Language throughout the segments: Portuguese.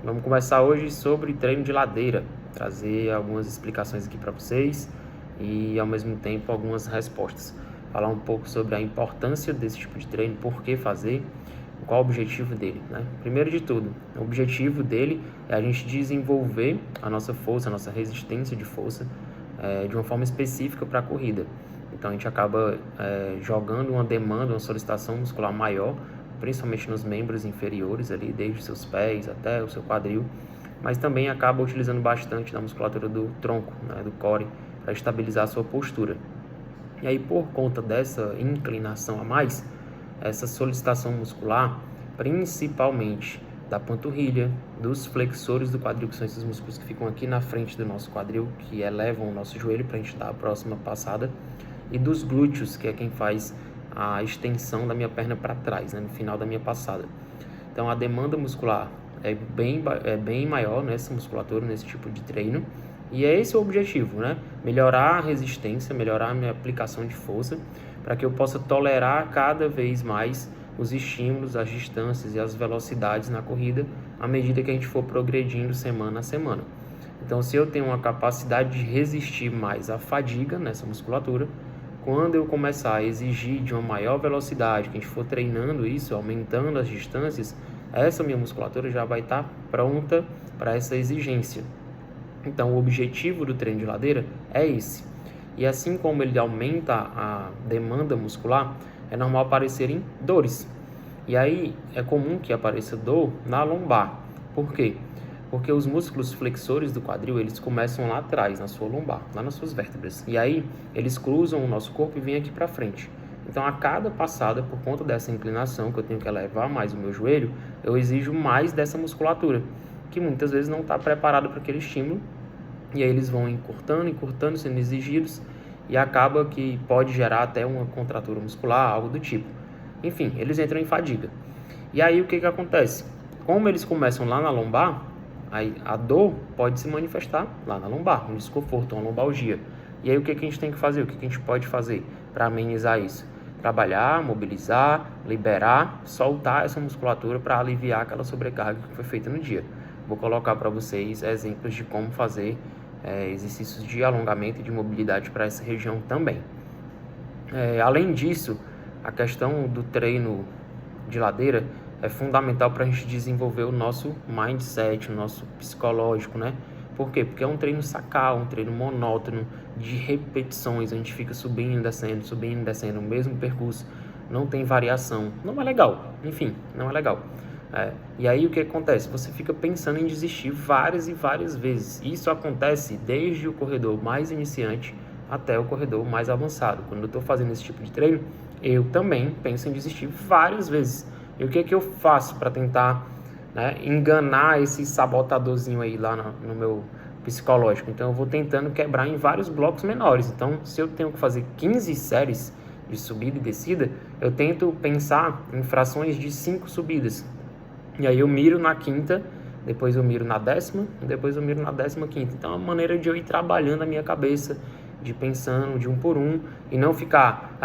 Vamos começar hoje sobre treino de ladeira, trazer algumas explicações aqui para vocês e ao mesmo tempo algumas respostas. Falar um pouco sobre a importância desse tipo de treino, por que fazer, qual o objetivo dele, né? Primeiro de tudo, o objetivo dele é a gente desenvolver a nossa força, a nossa resistência de força de uma forma específica para a corrida. Então a gente acaba jogando uma demanda, uma solicitação muscular maior, principalmente nos membros inferiores ali, desde os seus pés até o seu quadril, mas também acaba utilizando bastante da musculatura do tronco, né, do core, para estabilizar a sua postura. E aí, por conta dessa inclinação a mais, essa solicitação muscular, principalmente da panturrilha, dos flexores do quadril, que são esses músculos que ficam aqui na frente do nosso quadril, que elevam o nosso joelho para a gente dar a próxima passada, e dos glúteos, que é quem faz a extensão da minha perna para trás, né, no final da minha passada. Então a demanda muscular é bem maior nessa musculatura, nesse tipo de treino, e é esse o objetivo, né? Melhorar a resistência, melhorar a minha aplicação de força, para que eu possa tolerar cada vez mais os estímulos, as distâncias e as velocidades na corrida, à medida que a gente for progredindo semana a semana. Então, se eu tenho uma capacidade de resistir mais à fadiga nessa musculatura, quando eu começar a exigir de uma maior velocidade, que a gente for treinando isso, aumentando as distâncias, essa minha musculatura já vai estar pronta para essa exigência. Então, o objetivo do treino de ladeira é esse. E assim como ele aumenta a demanda muscular, é normal aparecerem dores. E aí, é comum que apareça dor na lombar. Por quê? Porque os músculos flexores do quadril, eles começam lá atrás, na sua lombar, lá nas suas vértebras. E aí, eles cruzam o nosso corpo e vêm aqui para frente. Então, a cada passada, por conta dessa inclinação, que eu tenho que elevar mais o meu joelho, eu exijo mais dessa musculatura, que muitas vezes não está preparada para aquele estímulo. E aí eles vão encurtando, sendo exigidos, e acaba que pode gerar até uma contratura muscular, algo do tipo. Enfim, eles entram em fadiga. E aí o que acontece? Como eles começam lá na lombar, aí a dor pode se manifestar lá na lombar, um desconforto, uma lombalgia. E aí o que a gente tem que fazer? O que a gente pode fazer para amenizar isso? Trabalhar, mobilizar, liberar, soltar essa musculatura para aliviar aquela sobrecarga que foi feita no dia. Vou colocar para vocês exemplos de como fazer exercícios de alongamento e de mobilidade para essa região também. Além disso, a questão do treino de ladeira é fundamental para a gente desenvolver o nosso mindset, o nosso psicológico, né? Por quê? Porque é um treino sacal, um treino monótono, de repetições, a gente fica subindo e descendo, o mesmo percurso, não tem variação, não é legal, enfim, não é legal. E aí o que acontece? Você fica pensando em desistir várias e várias vezes. Isso acontece desde o corredor mais iniciante até o corredor mais avançado. Quando eu estou fazendo esse tipo de treino, eu também penso em desistir várias vezes. E o que eu faço para tentar, né, enganar esse sabotadorzinho aí lá no meu psicológico? Então eu vou tentando quebrar em vários blocos menores. Então se eu tenho que fazer 15 séries de subida e descida, eu tento pensar em frações de 5 subidas. E aí eu miro na quinta, depois eu miro na décima, depois eu miro na 15ª. Então é uma maneira de eu ir trabalhando a minha cabeça, de pensando de um por um, e não ficar,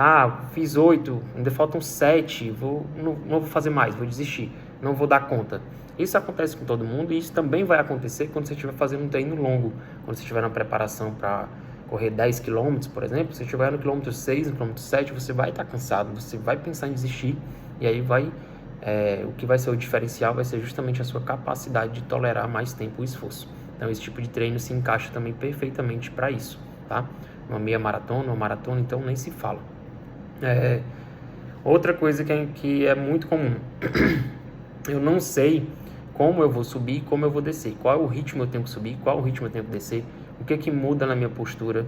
fiz 8, ainda faltam 7, não vou fazer mais, vou desistir, não vou dar conta. Isso acontece com todo mundo, e isso também vai acontecer quando você estiver fazendo um treino longo, quando você estiver na preparação para correr 10 km, por exemplo. Se você estiver no quilômetro 6, no quilômetro 7, você vai estar cansado, você vai pensar em desistir, e aí o que vai ser o diferencial vai ser justamente a sua capacidade de tolerar mais tempo o esforço. Então esse tipo de treino se encaixa também perfeitamente para isso, tá? Uma meia maratona, uma maratona, então nem se fala. Outra coisa que é muito comum, eu não sei como eu vou subir, como eu vou descer, qual é o ritmo eu tenho que subir, qual é o ritmo eu tenho que descer, o que muda na minha postura,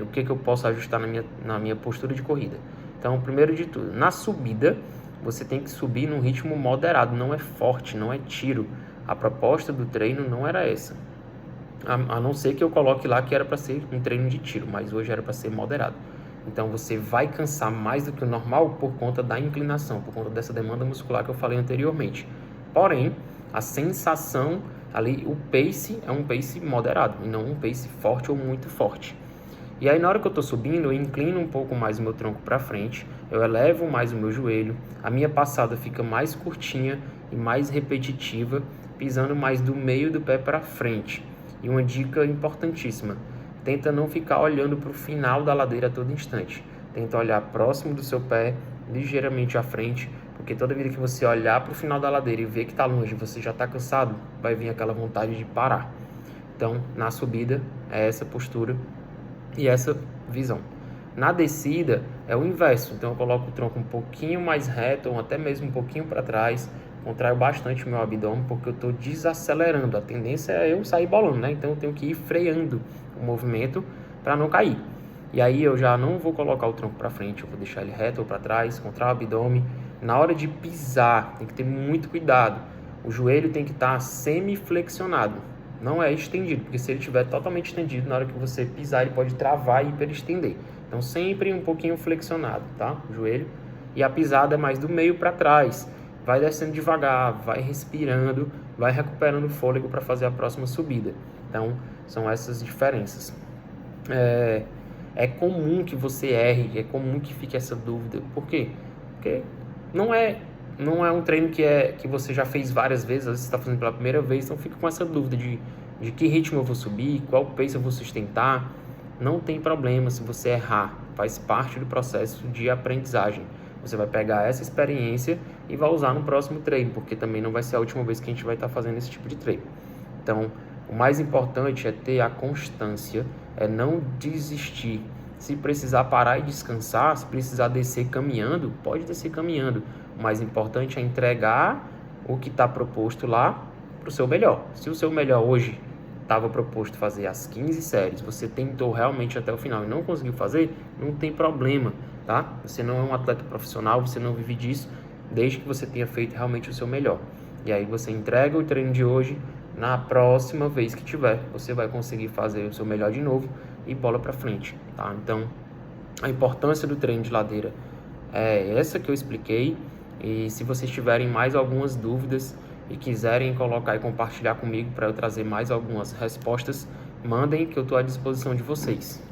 o que eu posso ajustar na minha postura de corrida. Então, primeiro de tudo, na subida, você tem que subir num ritmo moderado, não é forte, não é tiro. A proposta do treino não era essa. A não ser que eu coloque lá que era para ser um treino de tiro, mas hoje era para ser moderado. Então você vai cansar mais do que o normal por conta da inclinação, por conta dessa demanda muscular que eu falei anteriormente. Porém, a sensação ali, o pace é um pace moderado e não um pace forte ou muito forte. E aí na hora que eu estou subindo, eu inclino um pouco mais o meu tronco para frente, eu elevo mais o meu joelho, a minha passada fica mais curtinha e mais repetitiva, pisando mais do meio do pé para frente. E uma dica importantíssima, tenta não ficar olhando para o final da ladeira a todo instante. Tenta olhar próximo do seu pé, ligeiramente à frente, porque toda vez que você olhar para o final da ladeira e ver que está longe, você já está cansado, vai vir aquela vontade de parar. Então, na subida, é essa postura e essa visão. Na descida, é o inverso. Então, eu coloco o tronco um pouquinho mais reto, ou até mesmo um pouquinho para trás, contraio bastante o meu abdômen, porque eu estou desacelerando. A tendência é eu sair bolando, né? Então, eu tenho que ir freando o movimento para não cair. E aí, eu já não vou colocar o tronco para frente, eu vou deixar ele reto ou para trás, contrair o abdômen. Na hora de pisar, tem que ter muito cuidado. O joelho tem que estar semi-flexionado, não é estendido, porque se ele estiver totalmente estendido, na hora que você pisar, ele pode travar e hiperestender. Então, sempre um pouquinho flexionado, tá? O joelho. E a pisada é mais do meio para trás. Vai descendo devagar, vai respirando, vai recuperando o fôlego para fazer a próxima subida. Então, são essas diferenças. É comum que você erre, é comum que fique essa dúvida. Por quê? Porque não é um treino que você já fez várias vezes, às vezes você está fazendo pela primeira vez, então fica com essa dúvida de que ritmo eu vou subir, qual pace eu vou sustentar. Não tem problema se você errar, faz parte do processo de aprendizagem. Você vai pegar essa experiência e vai usar no próximo treino, porque também não vai ser a última vez que a gente vai estar fazendo esse tipo de treino. Então, o mais importante é ter a constância, é não desistir. Se precisar parar e descansar, se precisar descer caminhando, pode descer caminhando. O mais importante é entregar o que está proposto lá para o seu melhor. Se o seu melhor hoje estava proposto fazer as 15 séries, você tentou realmente até o final e não conseguiu fazer, não tem problema, tá? Você não é um atleta profissional, você não vive disso, desde que você tenha feito realmente o seu melhor. E aí você entrega o treino de hoje, na próxima vez que tiver, você vai conseguir fazer o seu melhor de novo e bola para frente, tá? Então, a importância do treino de ladeira é essa que eu expliquei. E se vocês tiverem mais algumas dúvidas e quiserem colocar e compartilhar comigo para eu trazer mais algumas respostas, mandem que eu estou à disposição de vocês.